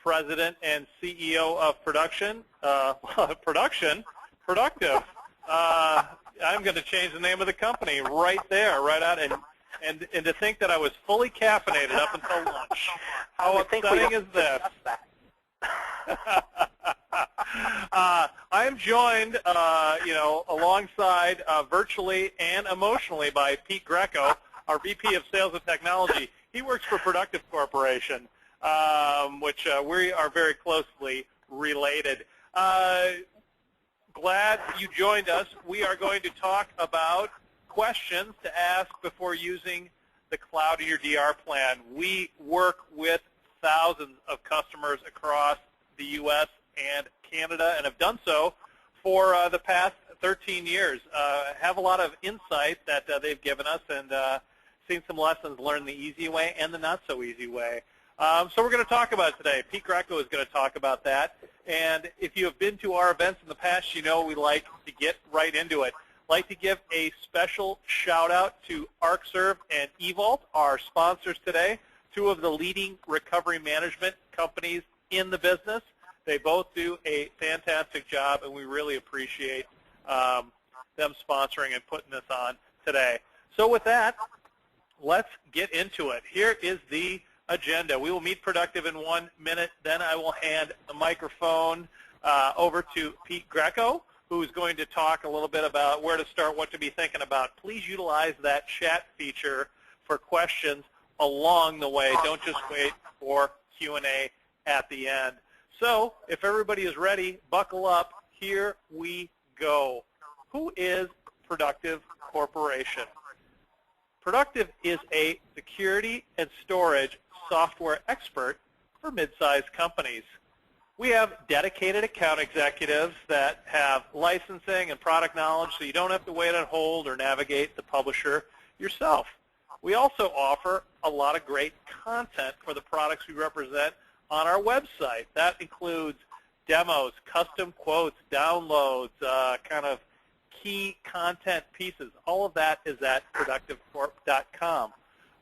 President and CEO of Productive. I'm going to change the name of the company right there, right out, and to think that I was fully caffeinated up until lunch. How upsetting is this? I am joined, alongside virtually and emotionally by Pete Greco, our VP of Sales and Technology. He works for Productive Corporation, which we are very closely related. Glad you joined us. We are going to talk about questions to ask before using the cloud in your DR plan. We work with thousands of customers across the U.S. and Canada and have done so for the past 13 years. Have a lot of insight that they've given us and seen some lessons learned the easy way and the not so easy way. So we're going to talk about it today. Pete Greco is going to talk about that. And if you have been to our events in the past, you know we like to get right into it. Like to give a special shout out to ArcServe and eVault, our sponsors today, two of the leading recovery management companies in the business. They both do a fantastic job, and we really appreciate them sponsoring and putting this on today. So with that, let's get into it. Here is the agenda. We will meet Productive in 1 minute. Then I will hand the microphone over to Pete Greco, who's going to talk a little bit about where to start, what to be thinking about. Please utilize that chat feature for questions along the way. Don't just wait for Q&A at the end. So if everybody is ready, buckle up. Here we go. Who is Productive Corporation? Productive is a security and storage software expert for mid-sized companies. We have dedicated account executives that have licensing and product knowledge, so you don't have to wait on hold or navigate the publisher yourself. We also offer a lot of great content for the products we represent on our website. That includes demos, custom quotes, downloads, kind of key content pieces. All of that is at productivecorp.com.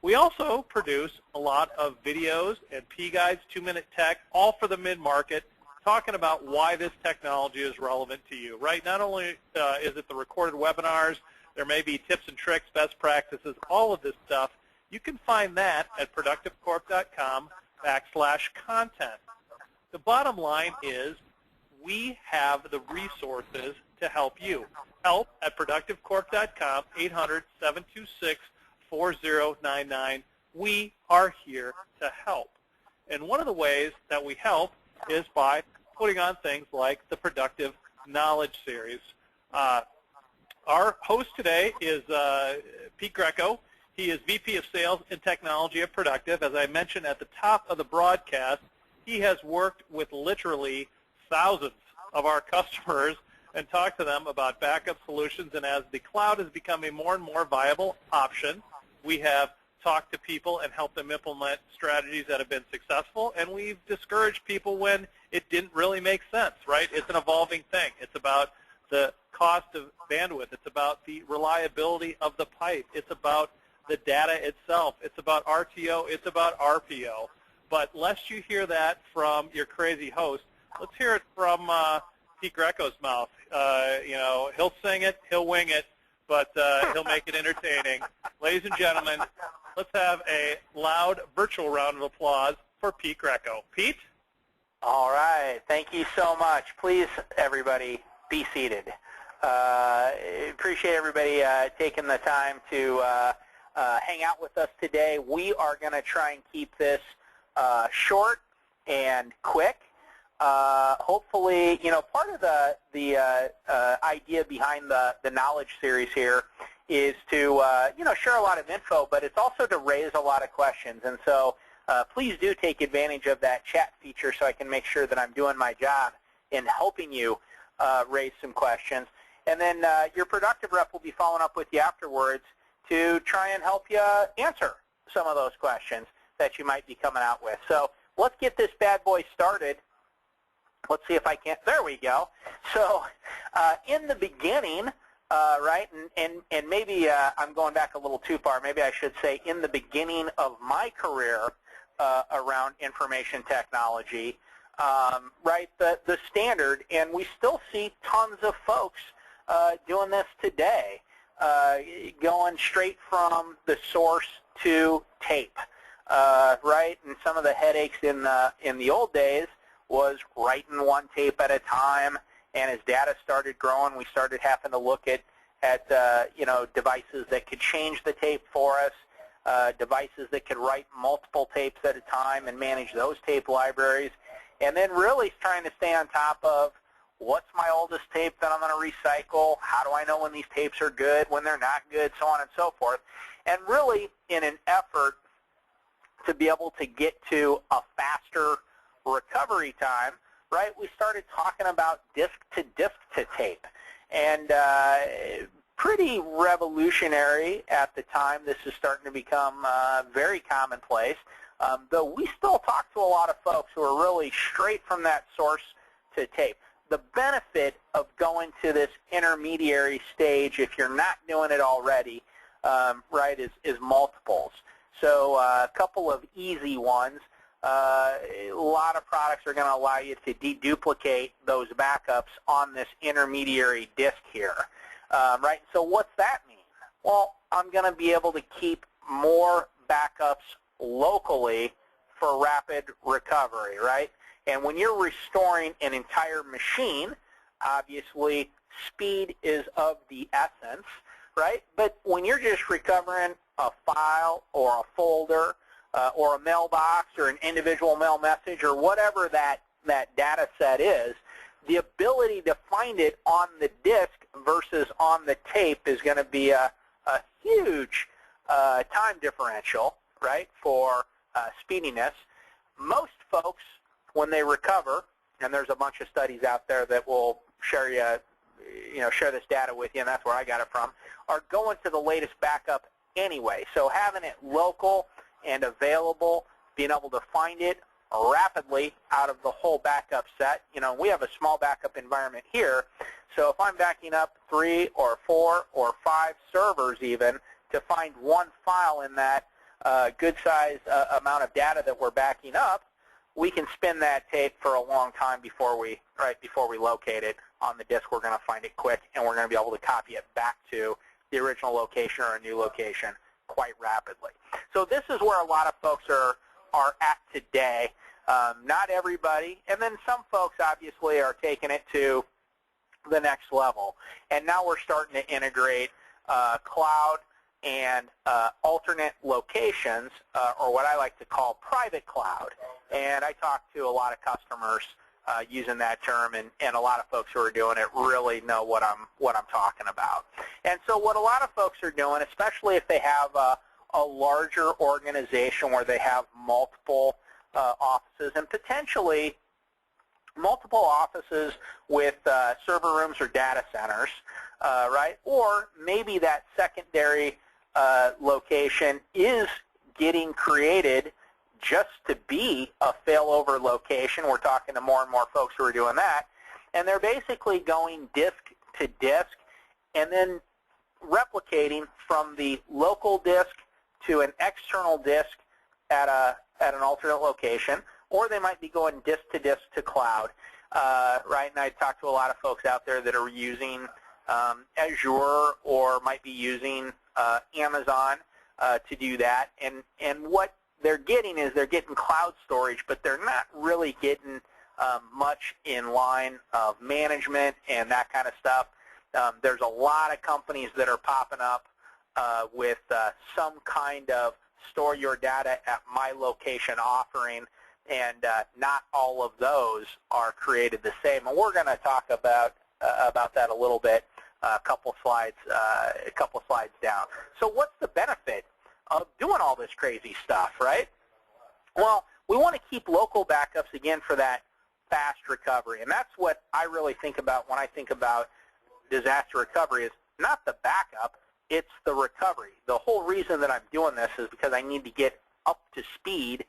We also produce a lot of videos and P-Guides, 2-minute tech, all for the mid-market, talking about why this technology is relevant to you. Right? Not only is it the recorded webinars, there may be tips and tricks, best practices, all of this stuff. You can find that at productivecorp.com/content. The bottom line is we have the resources to help you. Help at productivecorp.com, 800-726-4099. We are here to help. And one of the ways that we help is by putting on things like the Productive Knowledge Series. Our host today is Pete Greco. He is VP of Sales and Technology at Productive. As I mentioned at the top of the broadcast, he has worked with literally thousands of our customers and talked to them about backup solutions. And as the cloud has become a more and more viable option, we have talked to people and helped them implement strategies that have been successful, and we've discouraged people when it didn't really make sense, right? It's an evolving thing. It's about the cost of bandwidth. It's about the reliability of the pipe. It's about the data itself. It's about RTO. It's about RPO. But lest you hear that from your crazy host, let's hear it from Pete Greco's mouth. He'll sing it, he'll wing it, but he'll make it entertaining. Ladies and gentlemen, let's have a loud virtual round of applause for Pete Greco. Pete? All right. Thank you so much. Please, everybody, be seated. Appreciate everybody taking the time to hang out with us today. We are going to try and keep this short and quick. Hopefully, part of the idea behind the knowledge series here is to, share a lot of info, but it's also to raise a lot of questions. And so please do take advantage of that chat feature so I can make sure that I'm doing my job in helping you raise some questions. And then your Productive rep will be following up with you afterwards to try and help you answer some of those questions that you might be coming out with. So let's get this bad boy started. Let's see if I can't. There we go. So in the beginning, right, and maybe I'm going back a little too far. Maybe I should say in the beginning of my career around information technology, right, the standard, and we still see tons of folks doing this today, going straight from the source to tape, right? And some of the headaches in the old days was writing one tape at a time, and as data started growing, we started having to look at you know, devices that could change the tape for us, devices that could write multiple tapes at a time and manage those tape libraries, and then really trying to stay on top of what's my oldest tape that I'm going to recycle, how do I know when these tapes are good, when they're not good, so on and so forth, and really in an effort to be able to get to a faster recovery time, right, we started talking about disk-to-tape. And pretty revolutionary at the time. This is starting to become very commonplace, though we still talk to a lot of folks who are really straight from that source to tape. The benefit of going to this intermediary stage, if you're not doing it already, right, is multiples. So a couple of easy ones. A lot of products are going to allow you to deduplicate those backups on this intermediary disk here, right? So what's that mean? Well, I'm going to be able to keep more backups locally for rapid recovery, right? And when you're restoring an entire machine, obviously speed is of the essence, right? But when you're just recovering a file or a folder, or a mailbox or an individual mail message or whatever that data set is, the ability to find it on the disk versus on the tape is going to be a huge time differential, right, for speediness. Most folks, when they recover, and there's a bunch of studies out there that will share this data with you, and that's where I got it from, are going to the latest backup anyway. So having it local and available, being able to find it rapidly out of the whole backup set. You know, we have a small backup environment here, so if I'm backing up 3 or 4 or 5 servers even to find one file in that good size amount of data that we're backing up, we can spin that tape for a long time before we locate it on the disk. We're going to find it quick, and we're going to be able to copy it back to the original location or a new location quite rapidly. So this is where a lot of folks are at today. Not everybody, and then some folks obviously are taking it to the next level. And now we're starting to integrate cloud and alternate locations, or what I like to call private cloud. And I talk to a lot of customers using that term, and a lot of folks who are doing it really know what I'm talking about. And so what a lot of folks are doing, especially if they have a larger organization where they have multiple offices and potentially multiple offices with server rooms or data centers, right? Or maybe that secondary location is getting created just to be a failover location. We're talking to more and more folks who are doing that. And they're basically going disk to disk and then replicating from the local disk to an external disk at an alternate location, or they might be going disk to cloud, right? And I talk to a lot of folks out there that are using Azure or might be using Amazon to do that. And what they're getting is they're getting cloud storage, but they're not really getting much in line of management and that kind of stuff. There's a lot of companies that are popping up with some kind of store your data at my location offering, and not all of those are created the same. And we're going to talk about that a little bit, a couple slides down. So what's the benefit of doing all this crazy stuff, right? Well, we want to keep local backups, again, for that fast recovery. And that's what I really think about when I think about disaster recovery, is not the backup, it's the recovery. The whole reason that I'm doing this is because I need to get up to speed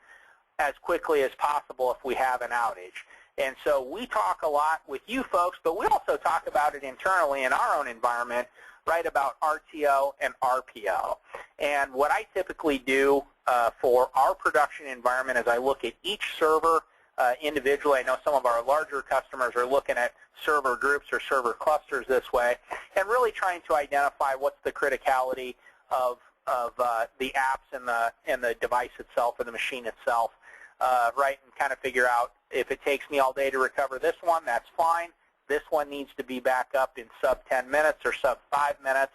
as quickly as possible if we have an outage. And so we talk a lot with you folks, but we also talk about it internally in our own environment, right, about RTO and RPO. And what I typically do for our production environment is I look at each server individually. I know some of our larger customers are looking at server groups or server clusters this way, and really trying to identify what's the criticality of the apps and the device itself or the machine itself, right, and kind of figure out if it takes me all day to recover this one, that's fine. This one needs to be back up in sub 10 minutes or sub 5 minutes,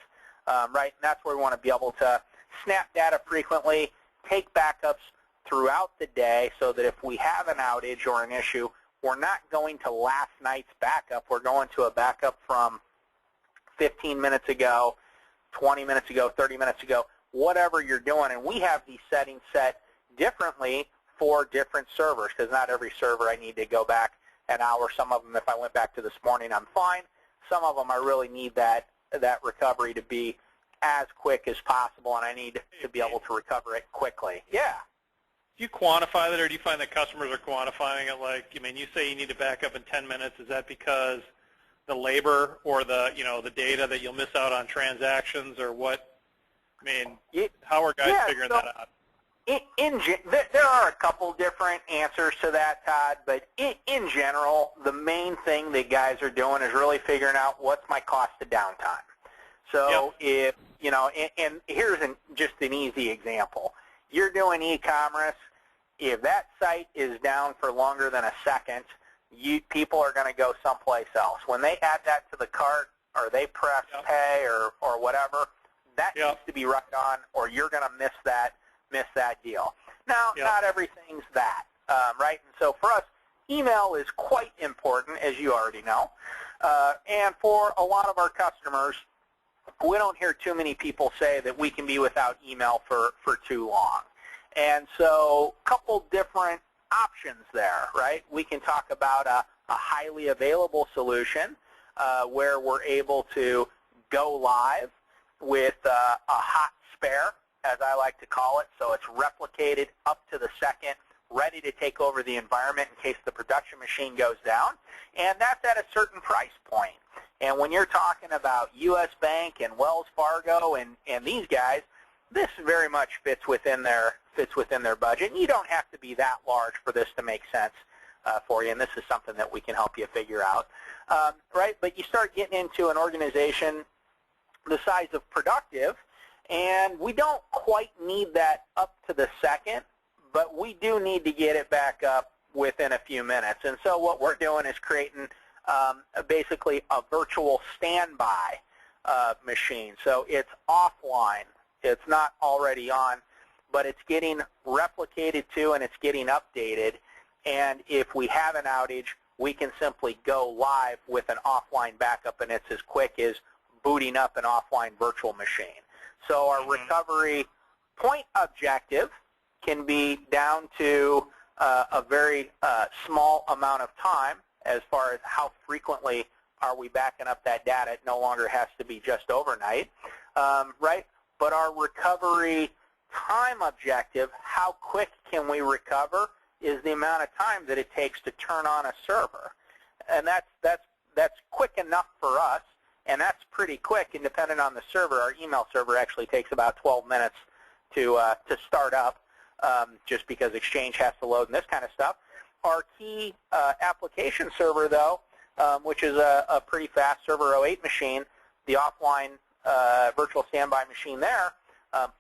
right, and that's where we want to be able to snap data frequently, take backups throughout the day so that if we have an outage or an issue, we're not going to last night's backup. We're going to a backup from 15 minutes ago, 20 minutes ago, 30 minutes ago, whatever you're doing. And we have these settings set differently for different servers because not every server I need to go back an hour. Some of them, if I went back to this morning, I'm fine. Some of them I really need that recovery to be as quick as possible, and I need to be able to recover it quickly. Yeah. Do you quantify that, or do you find that customers are quantifying it? Like, I mean, you say you need to back up in 10 minutes. Is that because the labor or the the data that you'll miss out on transactions, or what? I mean, how are guys figuring that out? There are a couple different answers to that, Todd, but in general, the main thing that guys are doing is really figuring out what's my cost of downtime. So if, and here's just an easy example. You're doing e-commerce. If that site is down for longer than a second, people are going to go someplace else. When they add that to the cart or they press pay or whatever, that needs to be right on, or you're going to miss that deal. Now, not everything's that, right? And so for us, email is quite important, as you already know. And for a lot of our customers, we don't hear too many people say that we can be without email for too long. And so a couple different options there, right? We can talk about a highly available solution where we're able to go live with a hot spare, as I like to call it. So it's replicated up to the second, ready to take over the environment in case the production machine goes down. And that's at a certain price point. And when you're talking about U.S. Bank and Wells Fargo and these guys, this very much fits within their budget. And you don't have to be that large for this to make sense for you. And this is something that we can help you figure out, right? But you start getting into an organization the size of Productive, and we don't quite need that up to the second, but we do need to get it back up within a few minutes. And so what we're doing is creating basically a virtual standby machine. So it's offline. It's not already on, but it's getting replicated to and it's getting updated. And if we have an outage, we can simply go live with an offline backup, and it's as quick as booting up an offline virtual machine. So our recovery point objective can be down to a very small amount of time as far as how frequently are we backing up that data. It no longer has to be just overnight, right? But our recovery time objective, how quick can we recover, is the amount of time that it takes to turn on a server. And that's quick enough for us, and that's pretty quick. And depending on the server, our email server actually takes about 12 minutes to start up, just because Exchange has to load and this kind of stuff. Our key application server, though, which is a pretty fast Server 08 machine, the offline virtual standby machine there,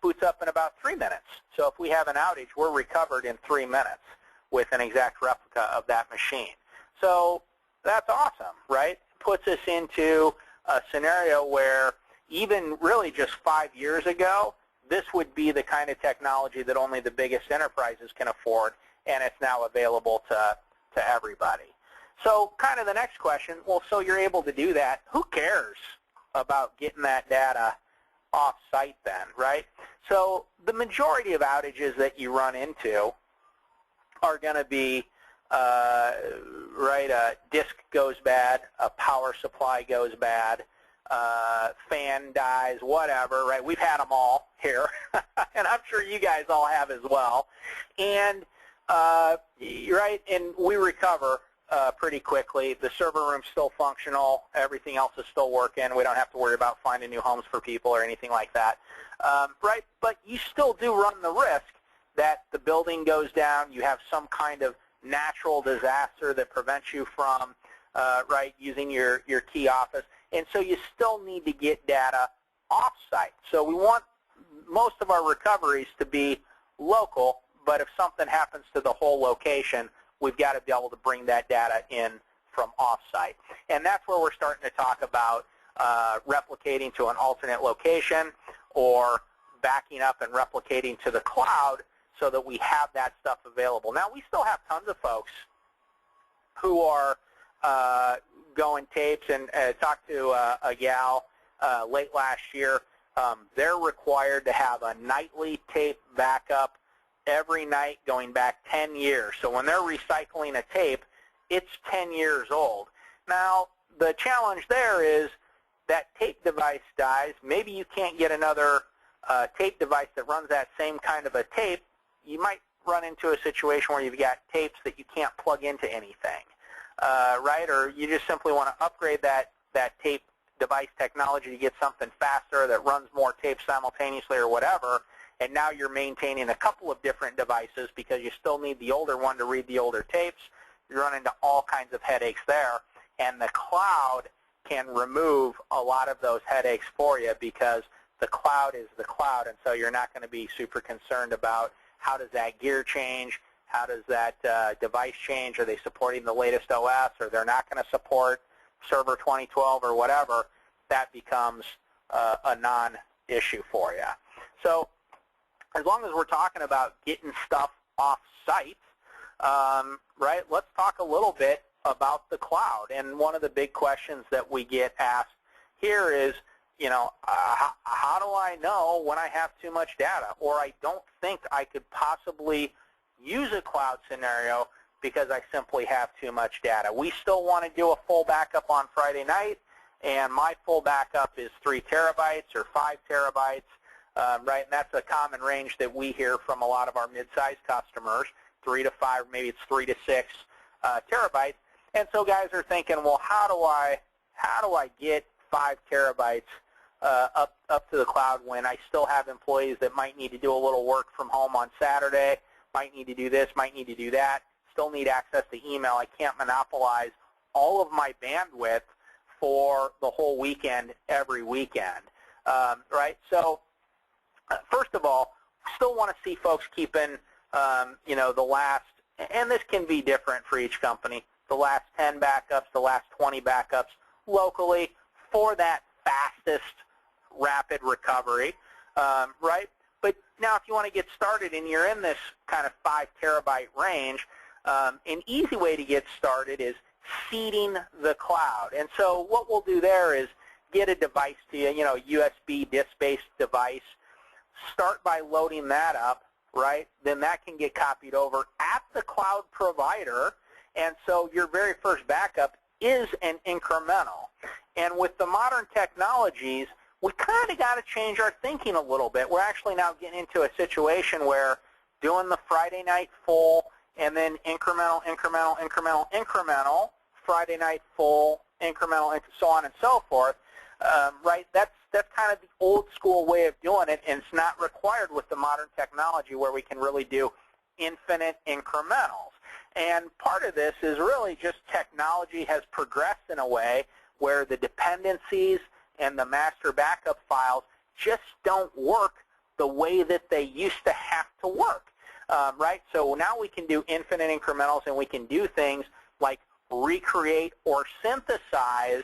boots up in about 3 minutes. So if we have an outage, we're recovered in 3 minutes with an exact replica of that machine. So that's awesome, right? Puts us into a scenario where even really just 5 years ago, this would be the kind of technology that only the biggest enterprises can afford, and it's now available to everybody. So kind of the next question, well, so you're able to do that. Who cares about getting that data off-site then, right? So the majority of outages that you run into are going to be, right, a disk goes bad, a power supply goes bad, fan dies, whatever, right? We've had them all here, and I'm sure you guys all have as well. And, right, and we recover pretty quickly. The server room's still functional. Everything else is still working. We don't have to worry about finding new homes for people or anything like that, right? But you still do run the risk that the building goes down, you have some kind of natural disaster that prevents you from using your key office. And so you still need to get data off-site. So we want most of our recoveries to be local, but if something happens to the whole location, we've got to be able to bring that data in from off-site. And that's where we're starting to talk about replicating to an alternate location or backing up and replicating to the cloud so that we have that stuff available. Now, we still have tons of folks who are going tapes, and talked to a gal late last year. They're required to have a nightly tape backup every night going back 10 years. So when they're recycling a tape, it's 10 years old. Now, the challenge there is that tape device dies. Maybe you can't get another tape device that runs that same kind of a tape. You might run into a situation where you've got tapes that you can't plug into anything, right? Or you just simply want to upgrade that tape device technology to get something faster that runs more tapes simultaneously or whatever, and now you're maintaining a couple of different devices because you still need the older one to read the older tapes. You run into all kinds of headaches there, and the cloud can remove a lot of those headaches for you because the cloud is the cloud, and so you're not going to be super concerned about how does that gear change, how does that device change, are they supporting the latest OS, or they're not going to support Server 2012 or whatever. That becomes a non-issue for you. So as long as we're talking about getting stuff off-site, right, let's talk a little bit about the cloud. And one of the big questions that we get asked here is, you know, how do I know when I have too much data, or I don't think I could possibly use a cloud scenario because I simply have too much data. We still want to do a full backup on Friday night, and my full backup is 3 terabytes or 5 terabytes, right? And that's a common range that we hear from a lot of our mid-sized customers, 3 to 5, maybe it's 3 to 6 terabytes. And so guys are thinking, well, how do I get 5 terabytes up to the cloud when I still have employees that might need to do a little work from home on Saturday, might need to do this, might need to do that, still need access to email. I can't monopolize all of my bandwidth for the whole weekend every weekend, right? So first of all, still want to see folks keeping, you know, the last, and this can be different for each company, the last 10 backups, the last 20 backups locally for that fastest rapid recovery, right? But now if you want to get started and you're in this kind of 5 terabyte range, an easy way to get started is seeding the cloud. And so what we'll do there is get a device to you, you know, USB disk-based device. Start by loading that up, right? Then that can get copied over at the cloud provider. And so your very first backup is an incremental. And with the modern technologies, we kind of got to change our thinking a little bit. We're actually now getting into a situation where doing the Friday night full and then incremental, incremental, incremental, incremental, Friday night full, incremental, and so on and so forth, right? That's kind of the old school way of doing it, and it's not required with the modern technology where we can really do infinite incrementals. And part of this is really just technology has progressed in a way where the dependencies and the master backup files just don't work the way that they used to have to work, right? So now we can do infinite incrementals, and we can do things like recreate or synthesize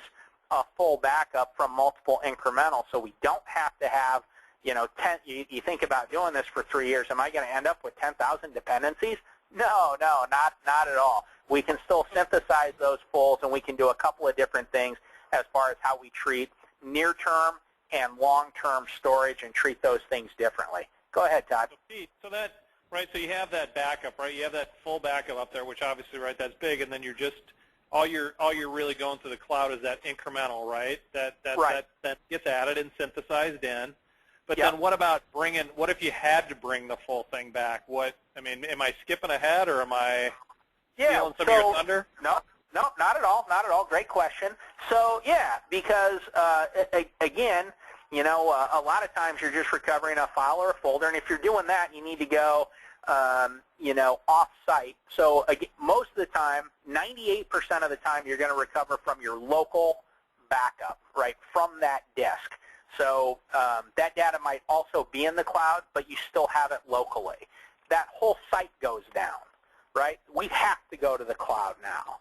a full backup from multiple incrementals. So we don't have to have, you know, you think about doing this for 3 years. Am I going to end up with 10,000 dependencies? No, not at all. We can still synthesize those fulls, and we can do a couple of different things as far as how we treat near-term and long-term storage and treat those things differently. Go ahead, Todd. So that, right, so you have that backup, right? You have that full backup up there, which obviously, right, that's big, and then you're just, all you're really going to the cloud is that incremental, right? That gets added and synthesized in. But Yep. Then what about what if you had to bring the full thing back? I mean, am I skipping ahead, or am I stealing some of your thunder? No, not at all, not at all. Great question. So, yeah, because, again, you know, a lot of times you're just recovering a file or a folder, and if you're doing that, you need to go off-site. So again, most of the time, 98% of the time, you're going to recover from your local backup, right, from that disk. So that data might also be in the cloud, but you still have it locally. That whole site goes down, right? We have to go to the cloud now,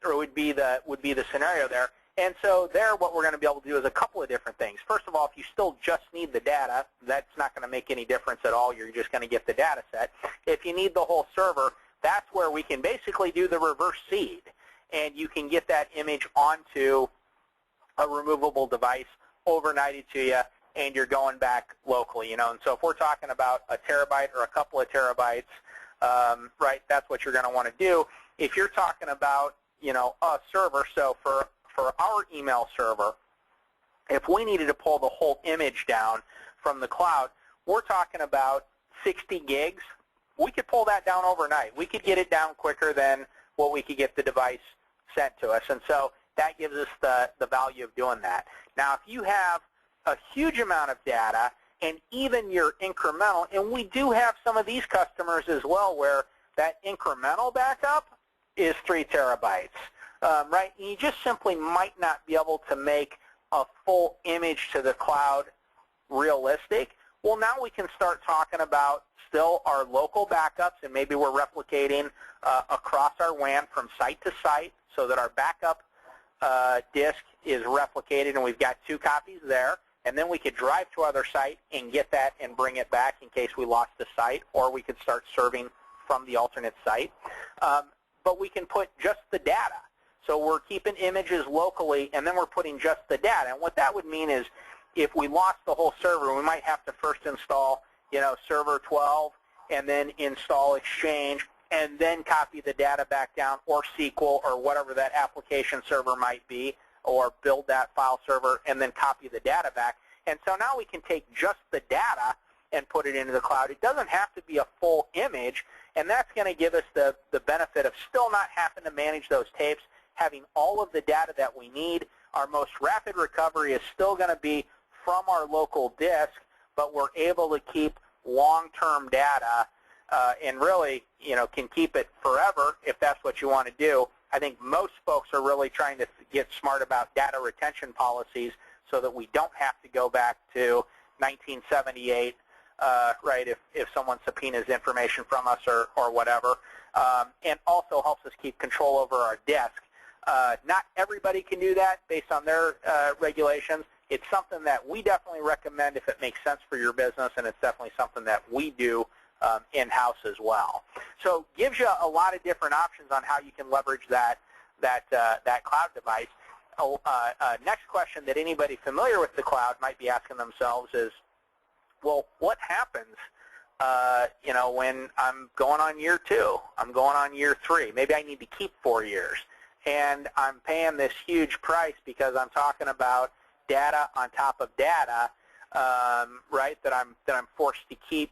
or would be the scenario there. And so there, what we're going to be able to do is a couple of different things. First of all, if you still just need the data, that's not going to make any difference at all. You're just going to get the data set. If you need the whole server, that's where we can basically do the reverse seed, and you can get that image onto a removable device, overnighted to you, and you're going back locally. And so if we're talking about a terabyte or a couple of terabytes, right, that's what you're going to want to do. If you're talking about, a server, so for our email server, if we needed to pull the whole image down from the cloud, we're talking about 60 gigs. We could pull that down overnight. We could get it down quicker than what we could get the device sent to us. And so that gives us the value of doing that. Now, if you have a huge amount of data and even your incremental, and we do have some of these customers as well where that incremental backup is 3 terabytes. Right? And you just simply might not be able to make a full image to the cloud realistic. Well, now we can start talking about still our local backups, and maybe we're replicating across our WAN from site to site so that our backup disk is replicated, and we've got 2 copies there. And then we could drive to our site and get that and bring it back in case we lost the site, or we could start serving from the alternate site. But we can put just the data. So we're keeping images locally, and then we're putting just the data. And what that would mean is if we lost the whole server, we might have to first install, server 12, and then install Exchange, and then copy the data back down, or SQL, or whatever that application server might be, or build that file server, and then copy the data back. And so now we can take just the data and put it into the cloud. It doesn't have to be a full image, and that's going to give us the benefit of still not having to manage those tapes, having all of the data that we need. Our most rapid recovery is still going to be from our local disk, but we're able to keep long-term data and really, can keep it forever if that's what you want to do. I think most folks are really trying to get smart about data retention policies so that we don't have to go back to 1978, right, if someone subpoenas information from us or whatever, and also helps us keep control over our disk. Not everybody can do that based on their regulations. It's something that we definitely recommend if it makes sense for your business, and it's definitely something that we do in-house as well. So it gives you a lot of different options on how you can leverage that cloud device. Next question that anybody familiar with the cloud might be asking themselves is, well, what happens when I'm going on year 2, I'm going on year 3, maybe I need to keep 4 years, and I'm paying this huge price because I'm talking about data on top of data, right, that I'm forced to keep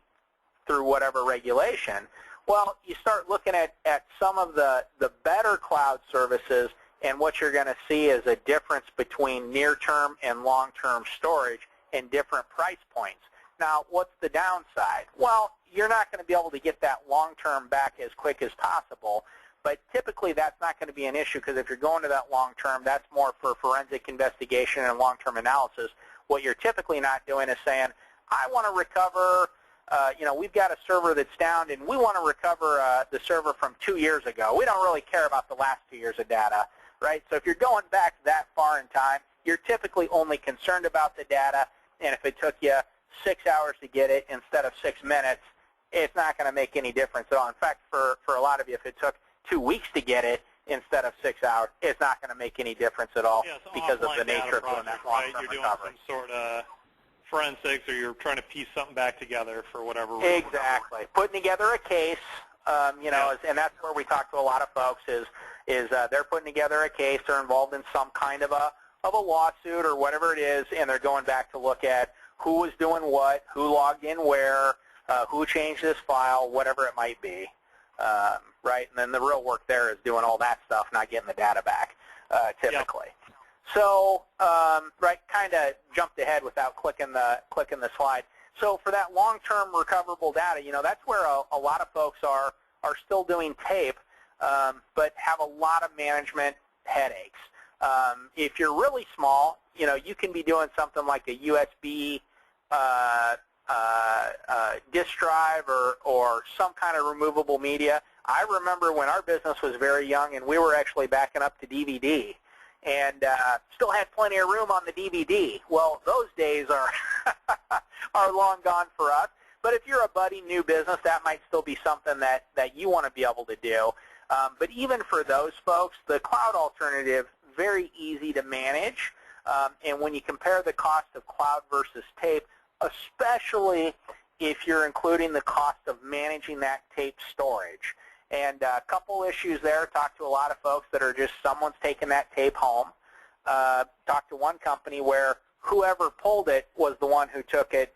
through whatever regulation. Well, you start looking at some of the better cloud services, and what you're going to see is a difference between near-term and long-term storage and different price points. Now, what's the downside? Well, you're not going to be able to get that long-term back as quick as possible, but typically that's not going to be an issue because if you're going to that long-term, that's more for forensic investigation and long-term analysis. What you're typically not doing is saying, I want to recover, we've got a server that's down, and we want to recover the server from 2 years ago. We don't really care about the last 2 years of data, right? So if you're going back that far in time, you're typically only concerned about the data, and if it took you 6 hours to get it instead of 6 minutes, it's not going to make any difference at all. In fact, for a lot of you, if it took 2 weeks to get it instead of 6 hours, it's not going to make any difference at all because of the nature of doing that long-term recovery. You're doing some sort of forensics, or you're trying to piece something back together for whatever reason. Exactly. Putting together a case, and that's where we talk to a lot of folks is they're putting together a case, they're involved in some kind of a lawsuit or whatever it is, and they're going back to look at who was doing what, who logged in where, who changed this file, whatever it might be, right? And then the real work there is doing all that stuff, not getting the data back, typically. Yep. So, right, kind of jumped ahead without clicking the slide. So for that long-term recoverable data, that's where a lot of folks are still doing tape, but have a lot of management headaches. If you're really small, you can be doing something like a USB disk drive or some kind of removable media. I remember when our business was very young and we were actually backing up to DVD and still had plenty of room on the DVD. Well, those days are are long gone for us. But if you're a budding new business, that might still be something that you want to be able to do. But even for those folks, the cloud alternative, very easy to manage. And when you compare the cost of cloud versus tape, especially if you're including the cost of managing that tape storage. And a couple issues there. Talked to a lot of folks that are just someone's taking that tape home. Talked to one company where whoever pulled it was the one who took it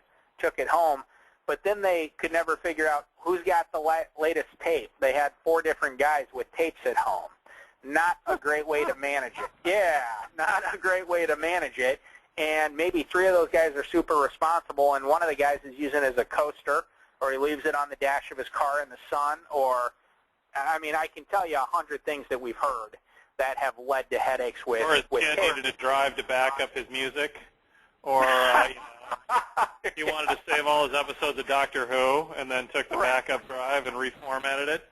home, but then they could never figure out who's got the latest tape. They had 4 different guys with tapes at home. Not a great way to manage it. Yeah, not a great way to manage it. And maybe 3 of those guys are super responsible, and one of the guys is using it as a coaster, or he leaves it on the dash of his car in the sun, or, I mean, I can tell you 100 things that we've heard that have led to headaches with Or his kid tape. needed to drive to back up his music, or he wanted to save all his episodes of Doctor Who and then took the backup drive and reformatted it.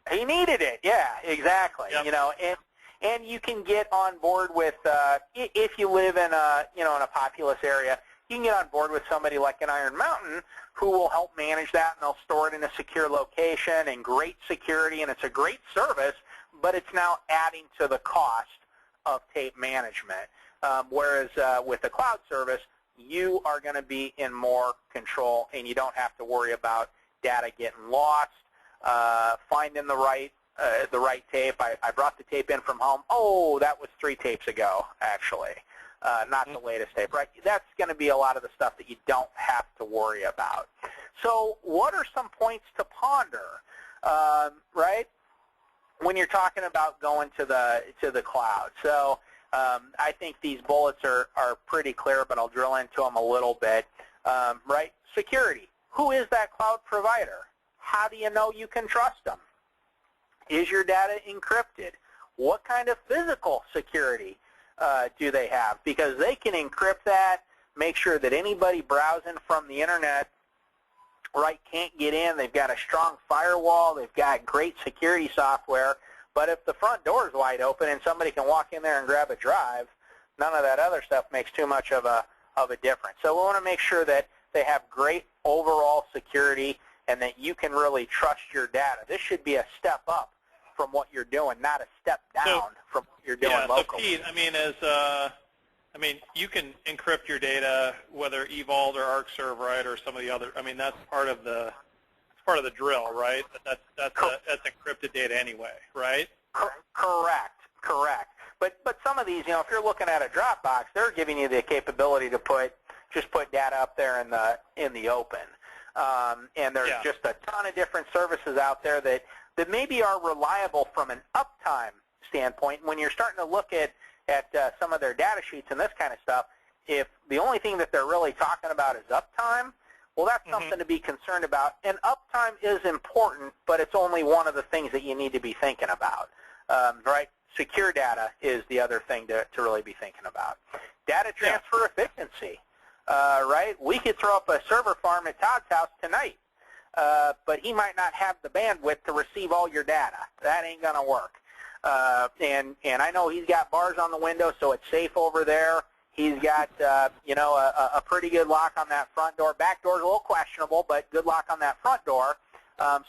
He needed it, yeah, exactly. Yep. And you can get on board with if you live in in a populous area, you can get on board with somebody like an Iron Mountain who will help manage that, and they'll store it in a secure location and great security, and it's a great service, but it's now adding to the cost of tape management. Whereas with the cloud service, you are going to be in more control, and you don't have to worry about data getting lost, finding the right tape. I brought the tape in from home. Oh, that was 3 tapes ago, actually, not the latest tape. Right? That's going to be a lot of the stuff that you don't have to worry about. So what are some points to ponder, right, when you're talking about going to the cloud? So I think these bullets are pretty clear, but I'll drill into them a little bit. Right? Security. Who is that cloud provider? How do you know you can trust them? Is your data encrypted? What kind of physical security do they have? Because they can encrypt that, make sure that anybody browsing from the internet, right, can't get in. They've got a strong firewall. They've got great security software. But if the front door is wide open and somebody can walk in there and grab a drive, none of that other stuff makes too much of a difference. So we want to make sure that they have great overall security and that you can really trust your data. This should be a step up from what you're doing, not a step down from what you're doing locally. So Pete, I mean, you can encrypt your data, whether eVault or ArcServe, right, or some of the other. I mean, that's part of the drill, right? That's encrypted data anyway, right? Correct. But some of these, if you're looking at a Dropbox, they're giving you the capability to just put data up there in the open. And there's just a ton of different services out there that maybe are reliable from an uptime standpoint. When you're starting to look at some of their data sheets and this kind of stuff, if the only thing that they're really talking about is uptime, well, that's something to be concerned about. And uptime is important, but it's only one of the things that you need to be thinking about, right? Secure data is the other thing to really be thinking about. Data transfer efficiency, right? We could throw up a server farm at Todd's house tonight, but he might not have the bandwidth to receive all your data. That ain't going to work. And I know he's got bars on the window, so it's safe over there. He's got, a pretty good lock on that front door. Back door's a little questionable, but good lock on that front door.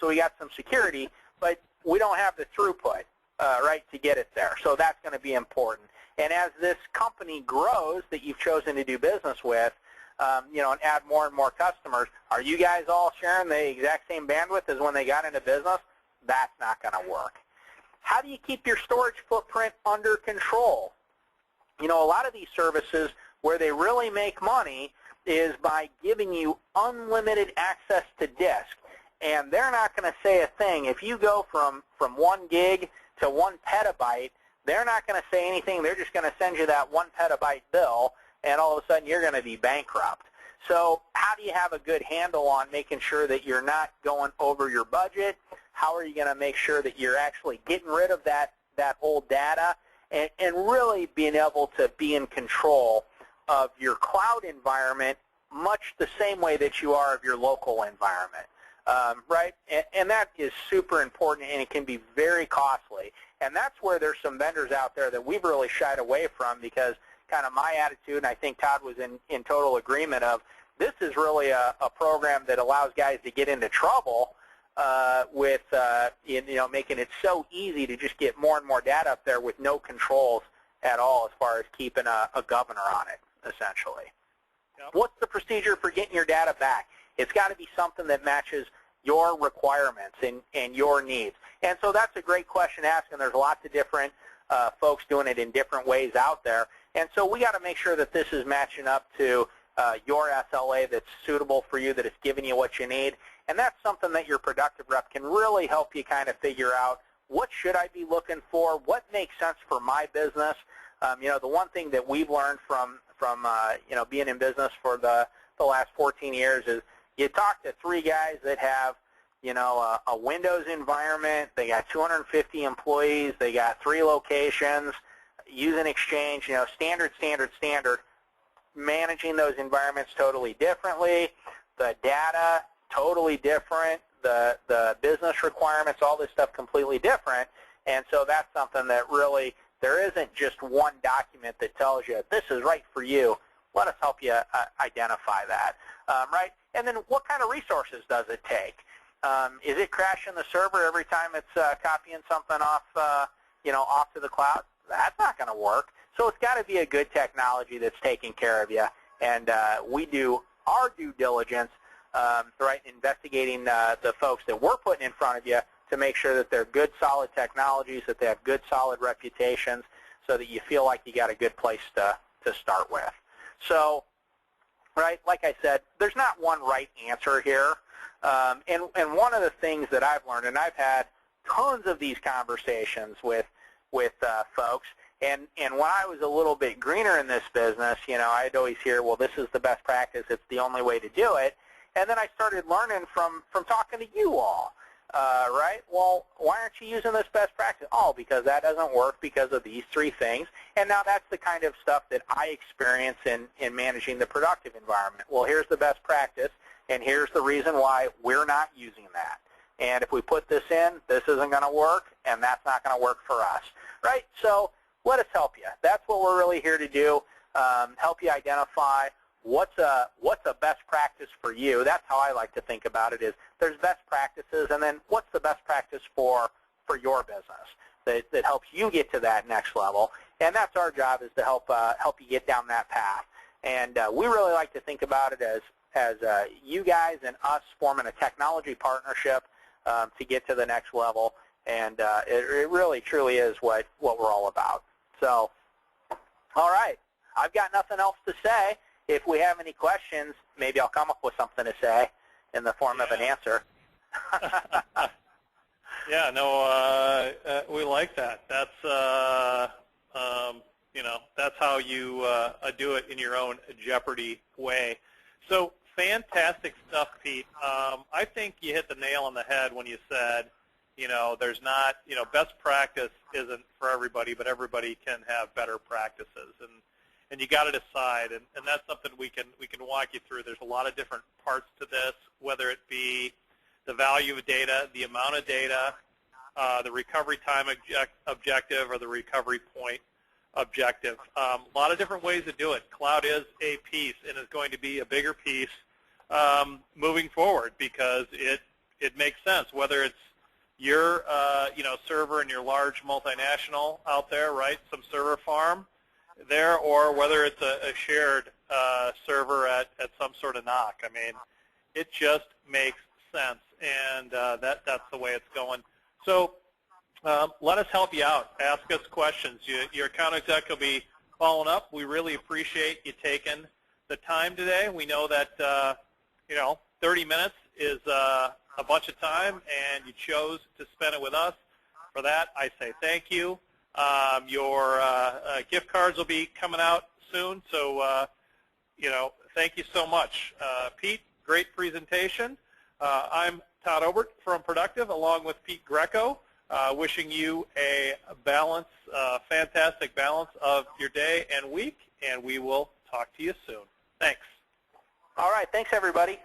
So we got some security, but we don't have the throughput, right, to get it there. So that's going to be important. And as this company grows that you've chosen to do business with, and add more and more customers, are you guys all sharing the exact same bandwidth as when they got into business? That's not going to work. How do you keep your storage footprint under control? A lot of these services where they really make money is by giving you unlimited access to disk. And they're not going to say a thing. If you go from 1 gig to 1 petabyte, they're not going to say anything. They're just going to send you that 1 petabyte bill, and all of a sudden you're going to be bankrupt. So how do you have a good handle on making sure that you're not going over your budget? How are you going to make sure that you're actually getting rid of that old data and really being able to be in control of your cloud environment much the same way that you are of your local environment, right? And that is super important, and it can be very costly. And that's where there's some vendors out there that we've really shied away from, because kind of my attitude, and I think Todd was in total agreement of, this is really a program that allows guys to get into trouble with making it so easy to just get more and more data up there with no controls at all as far as keeping a governor on it, essentially. Yep. What's the procedure for getting your data back? It's got to be something that matches your requirements and your needs. And so that's a great question to ask, and there's lots of different folks doing it in different ways out there. And so we got to make sure that this is matching up to your SLA that's suitable for you, that it's giving you what you need. And that's something that your productive rep can really help you kind of figure out, what should I be looking for? What makes sense for my business? The one thing that we've learned from being in business for the last 14 years is, you talk to 3 guys that have, a Windows environment, they got 250 employees, they got 3 locations, using Exchange, standard, managing those environments totally differently, the data totally different, the business requirements, all this stuff completely different. And so that's something that really, there isn't just one document that tells you this is right for you. Let us help you identify that, right? And then what kind of resources does it take? Is it crashing the server every time it's copying something off, off to the cloud? That's not going to work. So it's got to be a good technology that's taking care of you. And we do our due diligence, right, investigating the folks that we're putting in front of you to make sure that they're good, solid technologies, that they have good, solid reputations, so that you feel like you got a good place to start with. So, right, like I said, there's not one right answer here. And one of the things that I've learned, and I've had tons of these conversations with folks, and when I was a little bit greener in this business, I'd always hear, well, this is the best practice, it's the only way to do it. And then I started learning from talking to you all, right? Well, why aren't you using this best practice? Oh, because that doesn't work because of these 3 things. And now that's the kind of stuff that I experience in managing the productive environment. Well, here's the best practice, and here's the reason why we're not using that. And if we put this in, this isn't going to work, and that's not going to work for us, right? So let us help you. That's what we're really here to do, help you identify what's a best practice for you. That's how I like to think about it, is there's best practices, and then what's the best practice for your business that helps you get to that next level. And that's our job, is to help you get down that path. And we really like to think about it as you guys and us forming a technology partnership to get to the next level. And it really, truly is what we're all about. So, all right. I've got nothing else to say. If we have any questions, maybe I'll come up with something to say in the form of an answer. Yeah, no, we like that. That's, that's how you do it in your own Jeopardy way. So fantastic stuff, Pete. I think you hit the nail on the head when you said, there's not, best practice isn't for everybody, but everybody can have better practices. And you got to decide, and that's something we can walk you through. There's a lot of different parts to this, whether it be the value of data, the amount of data, the recovery time objective, or the recovery point objective. A lot of different ways to do it. Cloud is a piece, and is going to be a bigger piece moving forward, because it makes sense, whether it's your server in your large multinational out there, right? Some server farm there, or whether it's a shared server at some sort of NOC. I mean, it just makes sense, and that's the way it's going. So let us help you out. Ask us questions. Your account exec will be following up. We really appreciate you taking the time today. We know that 30 minutes is a bunch of time, and you chose to spend it with us. For that, I say thank you. Your gift cards will be coming out soon, so Thank you so much. Pete, great presentation. I'm Todd Obert from Productive, along with Pete Greco, wishing you a balance, fantastic balance of your day and week, and we will talk to you soon. Thanks. All right. Thanks, everybody.